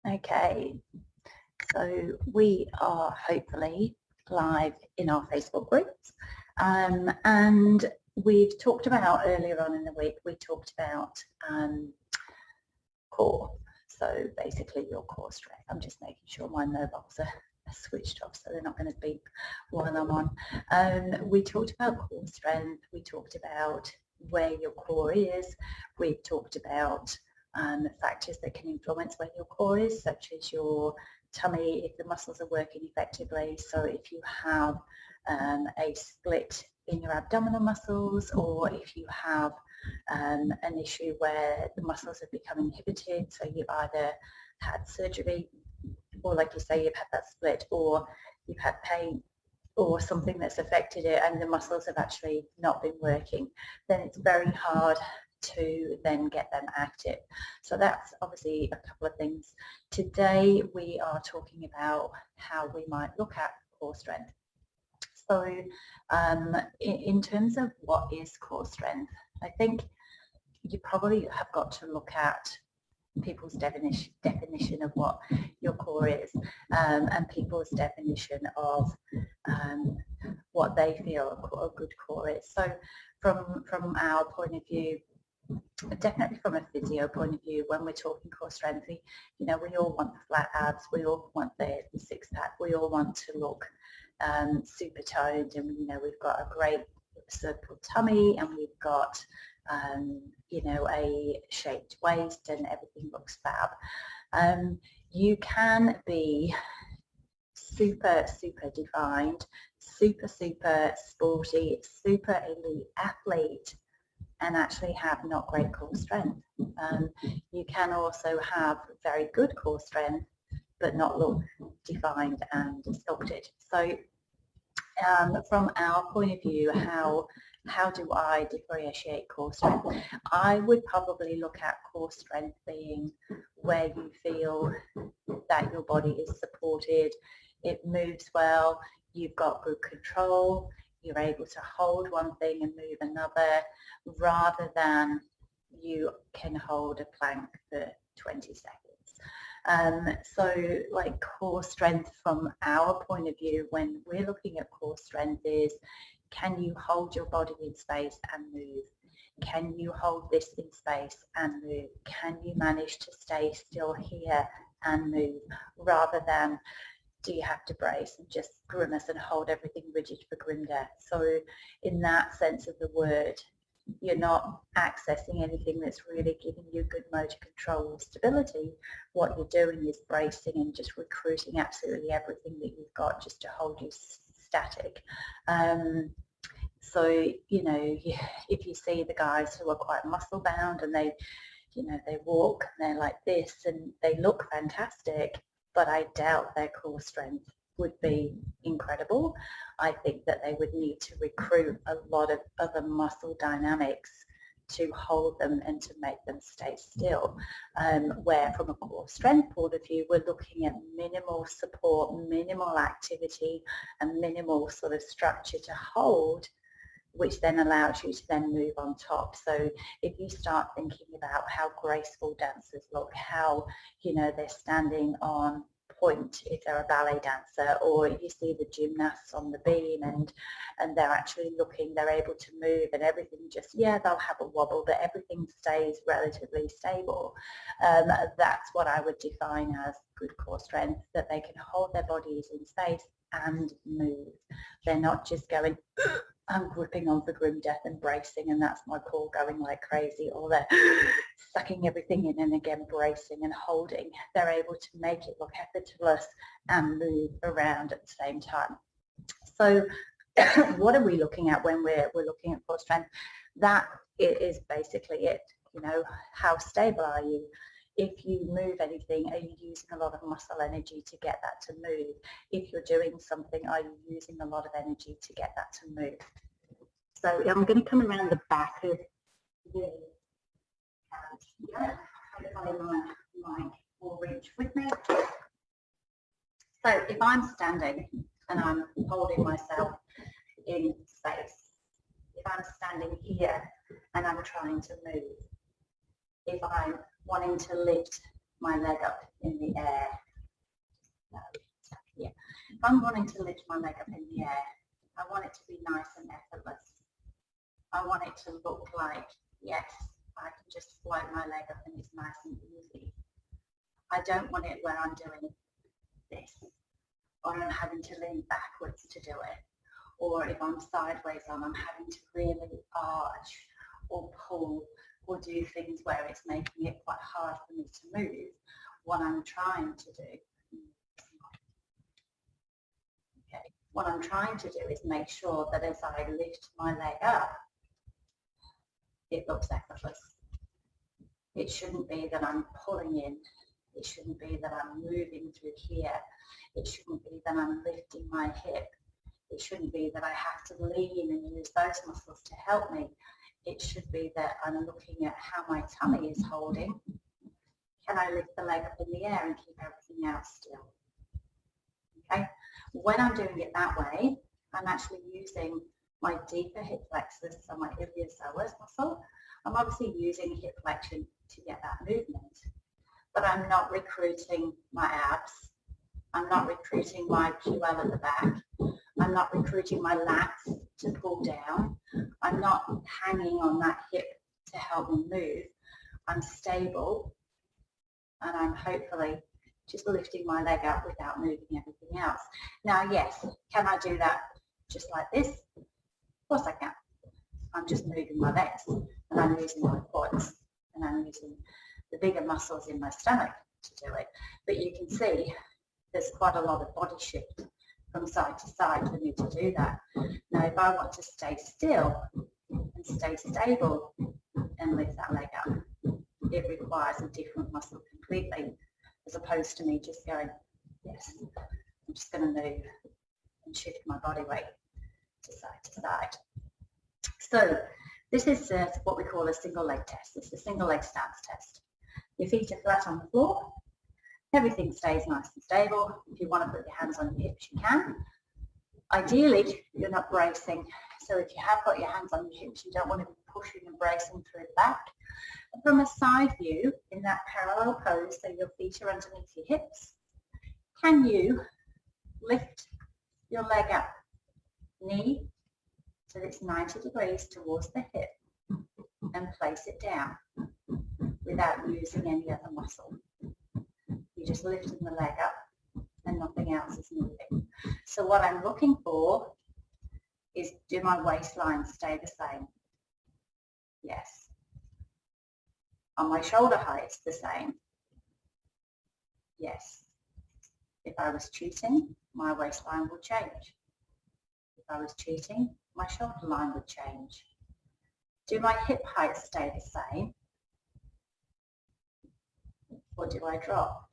Okay, so we are hopefully live in our Facebook groups, and we've talked about earlier on in the week, we talked about core, so basically your core strength. I'm just making sure my mobiles are switched off so they're not going to beep while I'm on. We talked about core strength, we talked about where your core is, we've talked about factors that can influence where your core is, such as your tummy, if the muscles are working effectively. So if you have a split in your abdominal muscles, or if you have an issue where the muscles have become inhibited, so you've either had surgery, or like you say, you've had that split, or you've had pain or something that's affected it and the muscles have actually not been working, then it's very hard to then get them active. So that's obviously a couple of things. Today we are talking about how we might look at core strength. So in terms of what is core strength, I think you probably have got to look at people's definition of what your core is, and people's definition of what they feel a good core is. So from our point of view, definitely from a physio point of view, when we're talking core strength, we all want the flat abs, we all want the six-pack, we all want to look super toned, and we've got a great circle tummy, and we've got a shaped waist, and everything looks fab. You can be super defined, super sporty, super elite athlete, and actually have not great core strength. You can also have very good core strength but not look defined and sculpted. So from our point of view, how do I differentiate core strength? I would probably look at core strength being where you feel that your body is supported, it moves well, you've got good control, you're able to hold one thing and move another, rather than you can hold a plank for 20 seconds. So like core strength from our point of view, when we're looking at core strength, is can you hold your body in space and move? Can you hold this in space and move? Can you manage to stay still here and move, rather than do you have to brace and just grimace and hold everything rigid for grim death? So in that sense of the word, you're not accessing anything that's really giving you good motor control or stability. What you're doing is bracing and just recruiting absolutely everything that you've got just to hold you static. So, if you see the guys who are quite muscle bound and they walk and they're like this and they look fantastic, but I doubt their core strength would be incredible. I think that they would need to recruit a lot of other muscle dynamics to hold them and to make them stay still. Where from a core strength point of view, we're looking at minimal support, minimal activity, and minimal sort of structure to hold, which then allows you to then move on top. So if you start thinking about how graceful dancers look, how, they're standing on point if they're a ballet dancer, or you see the gymnasts on the beam and they're actually looking, they're able to move, and everything just, they'll have a wobble, but everything stays relatively stable. That's what I would define as good core strength, that they can hold their bodies in space and move. They're not just going, I'm gripping on for grim death and bracing, and that's my core going like crazy, or they're sucking everything in and again bracing and holding. They're able to make it look effortless and move around at the same time. So what are we looking at when we're looking at core strength? That is basically it. How stable are you? If you move anything, are you using a lot of muscle energy to get that to move? If you're doing something, are you using a lot of energy to get that to move? So I'm going to come around the back of the my will reach with me. So if I'm standing and I'm holding myself in space, if I'm standing here and I'm trying to move, if I'm wanting to lift my leg up in the air, If I'm wanting to lift my leg up in the air, I want it to be nice and effortless. I want it to look like, yes, I can just float my leg up and it's nice and easy. I don't want it where I'm doing this, or I'm having to lean backwards to do it, or if I'm sideways on, I'm having to really arch or pull or do things where it's making it quite hard for me to move what I'm trying to do. Okay. What I'm trying to do is make sure that as I lift my leg up, it looks effortless. It shouldn't be that I'm pulling in. It shouldn't be that I'm moving through here. It shouldn't be that I'm lifting my hip. It shouldn't be that I have to lean and use those muscles to help me. It should be that I'm looking at how my tummy is holding. Can I lift the leg up in the air and keep everything else still? Okay. When I'm doing it that way, I'm actually using my deeper hip flexors, so my iliopsoas muscle. I'm obviously using hip flexion to get that movement, but I'm not recruiting my abs. I'm not recruiting my QL at the back. I'm not recruiting my lats to pull down. I'm not hanging on that hip to help me move. I'm stable, and I'm hopefully just lifting my leg up without moving everything else. Now, yes, can I do that just like this? Of course I can. I'm just moving my legs, and I'm using my quads, and I'm using the bigger muscles in my stomach to do it. But you can see there's quite a lot of body shift from side to side for me to do that. Now, if I want to stay still and stay stable and lift that leg up, it requires a different muscle completely, as opposed to me just going, yes, I'm just going to move and shift my body weight to side. So this is what we call a single leg test. It's a single leg stance test. Your feet are flat on the floor. Everything stays nice and stable. If you want to put your hands on your hips, you can. Ideally, you're not bracing. So if you have got your hands on your hips, you don't want to be pushing and bracing through the back. And from a side view, in that parallel pose, so your feet are underneath your hips, can you lift your leg up, knee, so it's 90 degrees towards the hip, and place it down without using any other muscle? You're just lifting the leg up and nothing else is moving. So what I'm looking for is, do my waistline stay the same? Yes. Are my shoulder heights the same? Yes. If I was cheating, my waistline would change. If I was cheating, my shoulder line would change. Do my hip heights stay the same? Or do I drop?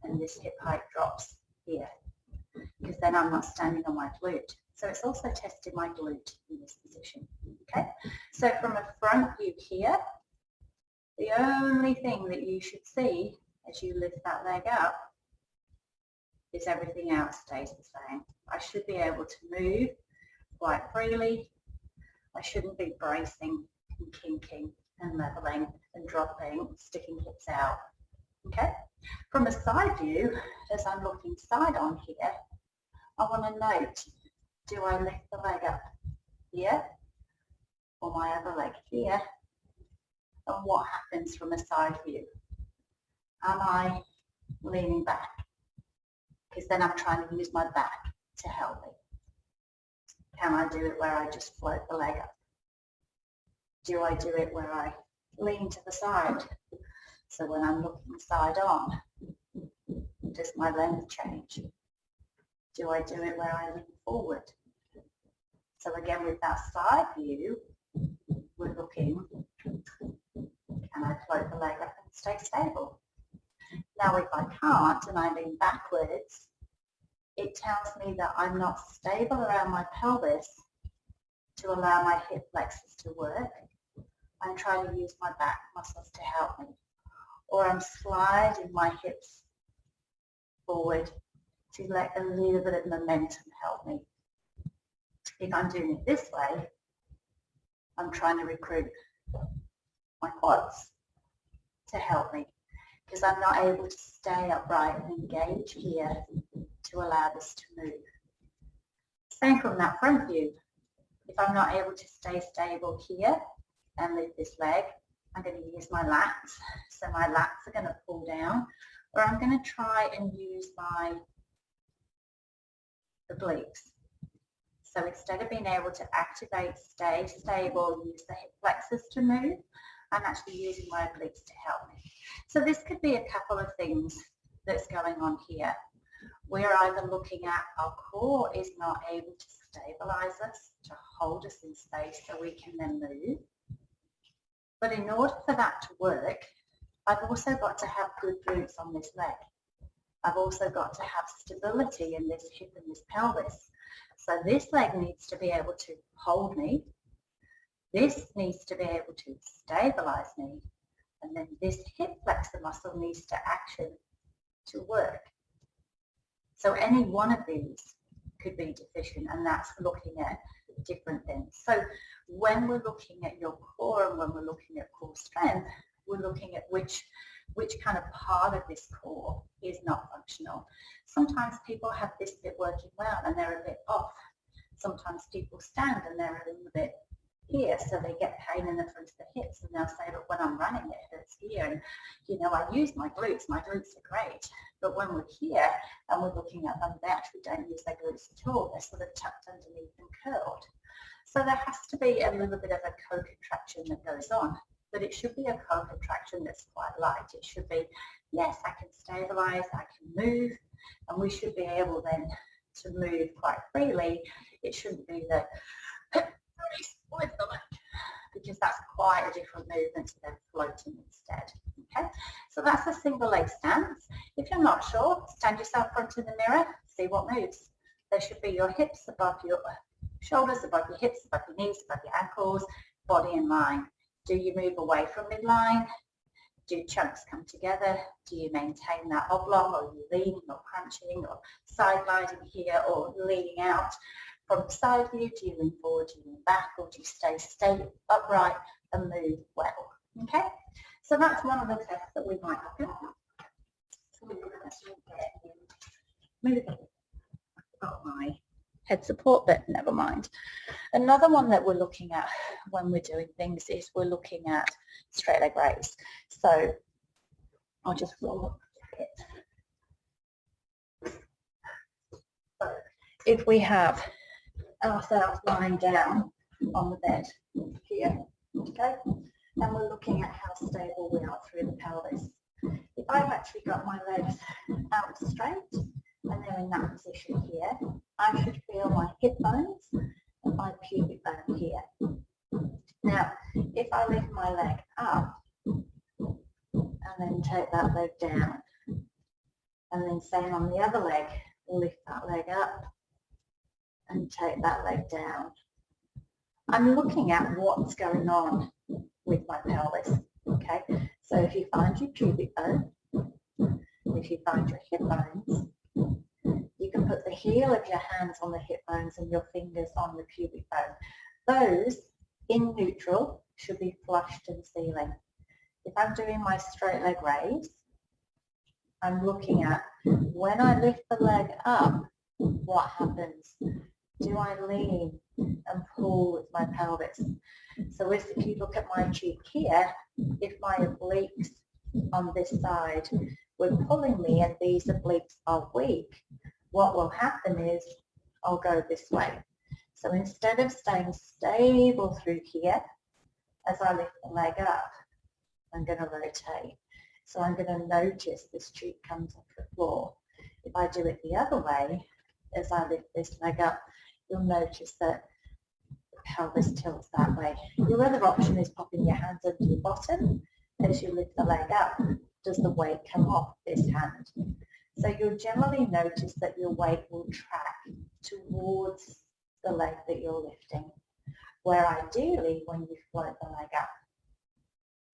And this hip height drops here, because then I'm not standing on my glute. So it's also testing my glute in this position. Okay. So from a front view here, the only thing that you should see as you lift that leg up is everything else stays the same. I should be able to move quite freely. I shouldn't be bracing and kinking and leveling and dropping, sticking hips out. Okay. From a side view, as I'm looking side on here, I want to note, do I lift the leg up here or my other leg here? And what happens from a side view? Am I leaning back? Because then I'm trying to use my back to help me. Can I do it where I just float the leg up? Do I do it where I lean to the side? So when I'm looking side on, does my length change? Do I do it where I lean forward? So again, with that side view, we're looking, can I float the leg up and stay stable? Now, if I can't and I lean backwards, it tells me that I'm not stable around my pelvis to allow my hip flexors to work. I'm trying to use my back muscles to help me. Or I'm sliding my hips forward to let a little bit of momentum help me. If I'm doing it this way, I'm trying to recruit my quads to help me, because I'm not able to stay upright and engage here to allow this to move. Same from that front view. If I'm not able to stay stable here and lift this leg, I'm going to use my lats. So my lats are going to pull down, or I'm going to try and use my obliques. So instead of being able to activate, stay stable, use the hip flexors to move, I'm actually using my obliques to help me. So this could be a couple of things that's going on here. We're either looking at our core is not able to stabilize us, to hold us in space so we can then move. But in order for that to work, I've also got to have good glutes on this leg. I've also got to have stability in this hip and this pelvis. So this leg needs to be able to hold me. This needs to be able to stabilize me. And then this hip flexor muscle needs to action to work. So any one of these could be deficient, and that's looking at different things. So when we're looking at your core and when we're looking at core strength, we're looking at which kind of part of this core is not functional. Sometimes people have this bit working well and they're a bit off. Sometimes people stand and they're a little bit here, so they get pain in the front of the hips, and they'll say, look, when I'm running it hurts here, and I use my glutes are great, but when we're here and we're looking at them, they actually don't use their glutes at all. They're sort of tucked underneath and curled. So there has to be a little bit of a co-contraction that goes on, but it should be a co-contraction that's quite light. It should be, yes, I can stabilize, I can move, and we should be able then to move quite freely. It shouldn't be that with the leg, because that's quite a different movement to then floating instead. Okay, so that's a single leg stance. If you're not sure, stand yourself front of the mirror, see what moves. There should be your hips above your shoulders, above your hips, above your knees, above your ankles, body in line. Do you move away from midline? Do chunks come together? Do you maintain that oblong, or are you leaning or crunching or side gliding here or leaning out? From the side view, do you lean forward, do you lean back, or do you stay upright and move well? Okay, so that's one of the tests that we might look at. So we're going to move it. I've got my head support, but never mind. Another one that we're looking at when we're doing things is we're looking at straight leg raise. So I'll just roll up it. So if we have ourselves lying down on the bed here, okay, and we're looking at how stable we are through the pelvis. If I've actually got my legs out straight and they're in that position here, I should feel my hip bones and my pubic bone here. Now, if I lift my leg up and then take that leg down, and then same on the other leg, lift that leg up and take that leg down, I'm looking at what's going on with my pelvis. Okay, so if you find your pubic bone, if you find your hip bones, you can put the heel of your hands on the hip bones and your fingers on the pubic bone. Those in neutral should be flushed and sealing. If I'm doing my straight leg raise, I'm looking at when I lift the leg up, what happens? Do I lean and pull with my pelvis? So if you look at my cheek here, if my obliques on this side were pulling me and these obliques are weak, what will happen is I'll go this way. So instead of staying stable through here, as I lift the leg up, I'm going to rotate. So I'm going to notice this cheek comes off the floor. If I do it the other way, as I lift this leg up, you'll notice that the pelvis tilts that way. Your other option is popping your hands under your bottom. As you lift the leg up, does the weight come off this hand? So you'll generally notice that your weight will track towards the leg that you're lifting, where ideally when you float the leg up,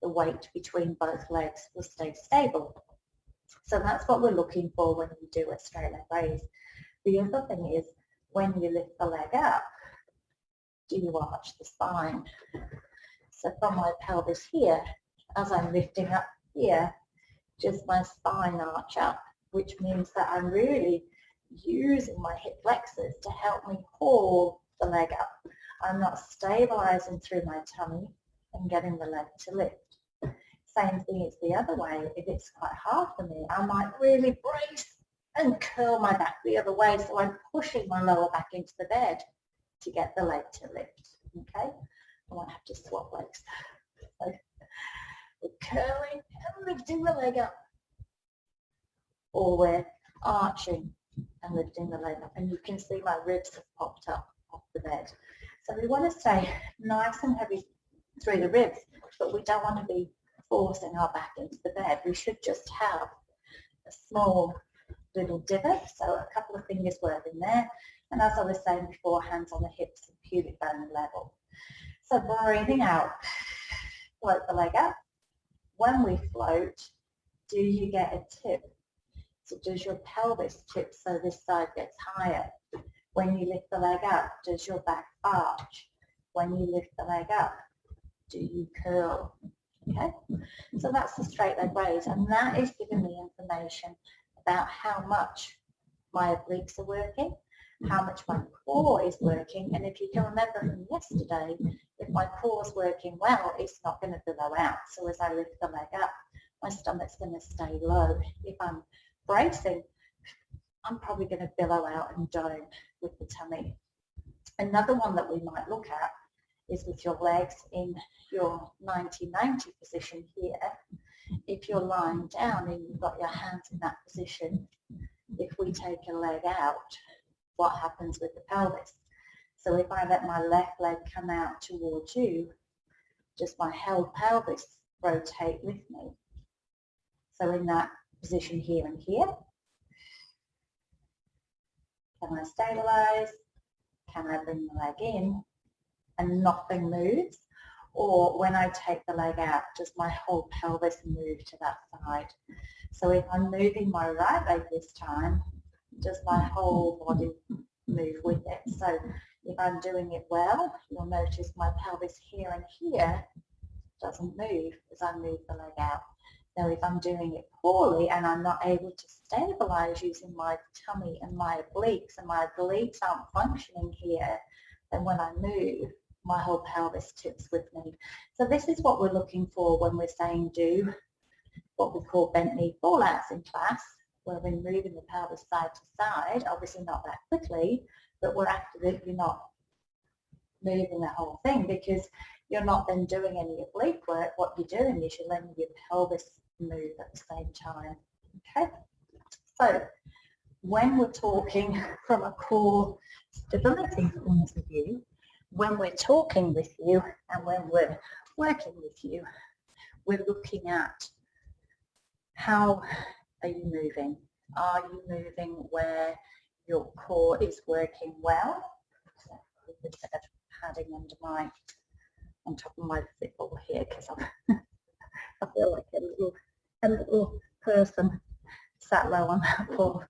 the weight between both legs will stay stable. So that's what we're looking for when you do a straight leg raise. The other thing is, when you lift the leg up, do you arch the spine? So from my pelvis here, as I'm lifting up here, just my spine arch up, which means that I'm really using my hip flexors to help me haul the leg up. I'm not stabilizing through my tummy and getting the leg to lift. Same thing is the other way. If it's quite hard for me, I might really brace and curl my back the other way, so I'm pushing my lower back into the bed to get the leg to lift. Okay, I won't have to swap legs. So we're curling and lifting the leg up, or we're arching and lifting the leg up, and you can see my ribs have popped up off the bed. So we want to stay nice and heavy through the ribs, but we don't want to be forcing our back into the bed. We should just have a small little divot, so a couple of fingers worth in there, and as I was saying before, hands on the hips and pubic bone level. So breathing out, float the leg up. When we float, do you get a tip? So does your pelvis tip so this side gets higher? When you lift the leg up, does your back arch? When you lift the leg up, do you curl? Okay, so that's the straight leg raise, and that is giving me information about how much my obliques are working, how much my core is working, and if you can remember from yesterday, if my core is working well, it's not going to billow out. So as I lift the leg up, my stomach's going to stay low. If I'm bracing, I'm probably going to billow out and dome with the tummy. Another one that we might look at is with your legs in your 90-90 position here. If you're lying down and you've got your hands in that position, if we take a leg out, what happens with the pelvis? So if I let my left leg come out towards you, does my held pelvis rotate with me? So in that position here and here, can I stabilize? Can I bring the leg in and nothing moves? Or when I take the leg out, does my whole pelvis move to that side? So if I'm moving my right leg this time, does my whole body move with it? So if I'm doing it well, you'll notice my pelvis here and here doesn't move as I move the leg out. Now if I'm doing it poorly and I'm not able to stabilize using my tummy and my obliques, and my obliques aren't functioning here, then when I move, my whole pelvis tips with me. So this is what we're looking for when we're saying do what we call bent knee fallouts in class, where we're moving the pelvis side to side, obviously not that quickly, but we're absolutely not moving the whole thing, because you're not then doing any oblique work. What you're doing is you're letting your pelvis move at the same time. Okay, so when we're talking from a core stability point of view, when we're talking with you and when we're working with you, we're looking at how are you moving? Are you moving where your core is working well? So a bit of padding under on top of my football here, because I feel like a little person sat low on that ball.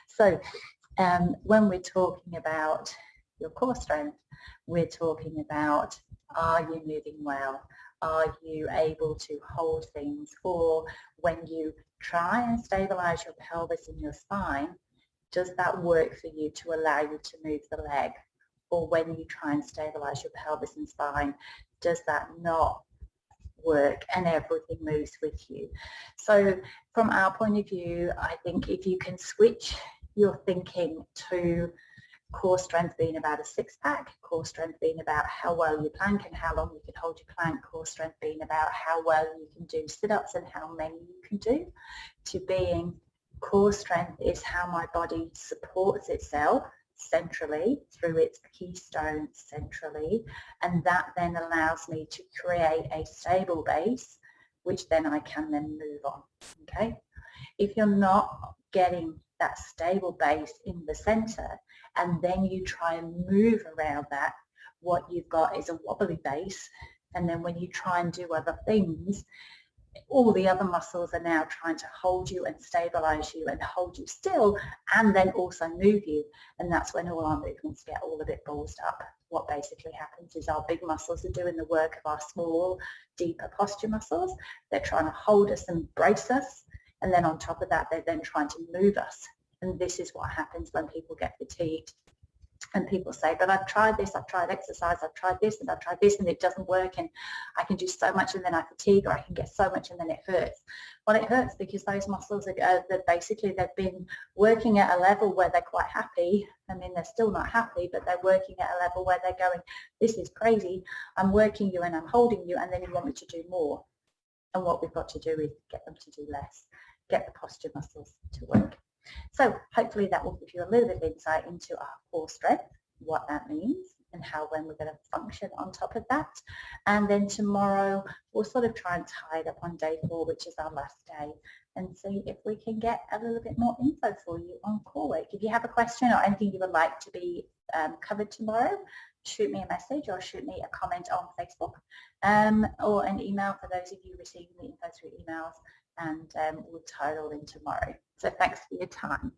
So when we're talking about your core strength, we're talking about, are you moving well? Are you able to hold things? Or when you try and stabilize your pelvis and your spine, does that work for you to allow you to move the leg? Or when you try and stabilize your pelvis and spine, does that not work and everything moves with you? So from our point of view, I think if you can switch your thinking to core strength being about a six-pack, core strength being about how well you plank and how long you can hold your plank, core strength being about how well you can do sit-ups and how many you can do, to being core strength is how my body supports itself centrally through its keystone centrally, and that then allows me to create a stable base, which then I can then move on. Okay, if you're not getting that stable base in the center and then you try and move around that, what you've got is a wobbly base, and then when you try and do other things, all the other muscles are now trying to hold you and stabilize you and hold you still and then also move you, and that's when all our movements get all a bit ballsed up. What basically happens is our big muscles are doing the work of our small, deeper posture muscles. They're trying to hold us and brace us, and then on top of that they're then trying to move us And this is what happens when people get fatigued. And people say, but I've tried this, I've tried exercise, I've tried this, and I've tried this, and it doesn't work, and I can do so much and then I fatigue, or I can get so much and then it hurts. Well, it hurts because those muscles are basically, they've been working at a level where they're quite happy. I mean, they're still not happy, but they're working at a level where they're going, this is crazy, I'm working you and I'm holding you, and then you want me to do more. And what we've got to do is get them to do less, get the posture muscles to work. So hopefully that will give you a little bit of insight into our core strength, what that means, and how when we're going to function on top of that. And then tomorrow we'll sort of try and tie it up on day 4, which is our last day, and see if we can get a little bit more info for you on core work. If you have a question or anything you would like to be covered tomorrow, shoot me a message or shoot me a comment on Facebook, or an email for those of you receiving the info through emails, and we'll tie it all in tomorrow. So thanks for your time.